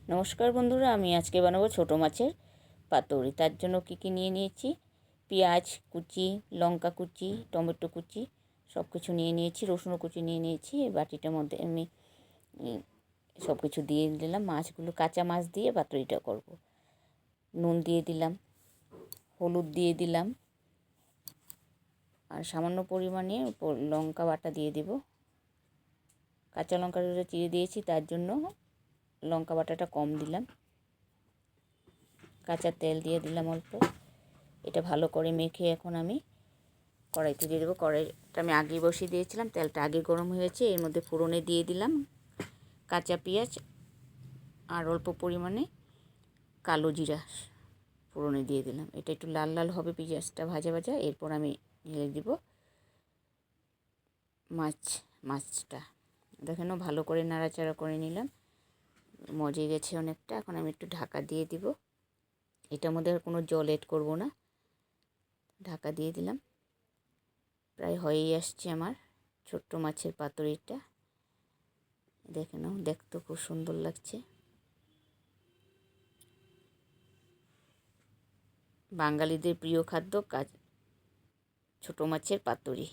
নমস্কার বন্ধুরা, আমি আজকে বানাবো ছোটো মাছের পাতুরি। তার জন্য কী নিয়ে নিয়েছি, পেঁয়াজ কুচি, লঙ্কা কুচি, টমেটো কুচি সব কিছু নিয়ে নিয়েছি, রসুন কুচি নিয়ে নিয়েছি। এই বাটিটার মধ্যে আমি সব কিছু দিয়ে দিলাম। মাছগুলো কাঁচা মাছ দিয়ে পাতুরিটা করব। নুন দিয়ে দিলাম, হলুদ দিয়ে দিলাম, আর সামান্য পরিমাণে লঙ্কা বাটা দিয়ে দেব। কাঁচা লঙ্কাটা চিড়ে দিয়েছি, তার জন্য লঙ্কা বাটাটা কম দিলাম। কাঁচা তেল দিয়ে দিলাম অল্প। এটা ভালো করে মেখে এখন আমি কড়াইতে দিয়ে দেবো। কড়াইটা আমি আগে বসিয়ে দিয়েছিলাম, তেলটা আগে গরম হয়েছে। এর মধ্যে ফোড়নে দিয়ে দিলাম কাঁচা পেঁয়াজ আর অল্প পরিমাণে কালো জিরা ফোড়নে দিয়ে দিলাম। এটা একটু লাল লাল হবে পেঁয়াজটা ভাজা ভাজা। এরপর আমি ঢেলে দিব মাছটা। দেখেন ভালো করে নাড়াচাড়া করে নিলাম, মজে গেছে অনেকটা। এখন আমি একটু ঢাকা দিয়ে দিব। এটার মধ্যে আর কোনো জল এড করব না, ঢাকা দিয়ে দিলাম। প্রায় হয়েই আসছে আমার ছোট্ট মাছের পাতুরিটা। দেখে নাও, দেখতে খুব সুন্দর লাগছে। বাঙালিদের প্রিয় খাদ্য ছোটো মাছের পাতুরি।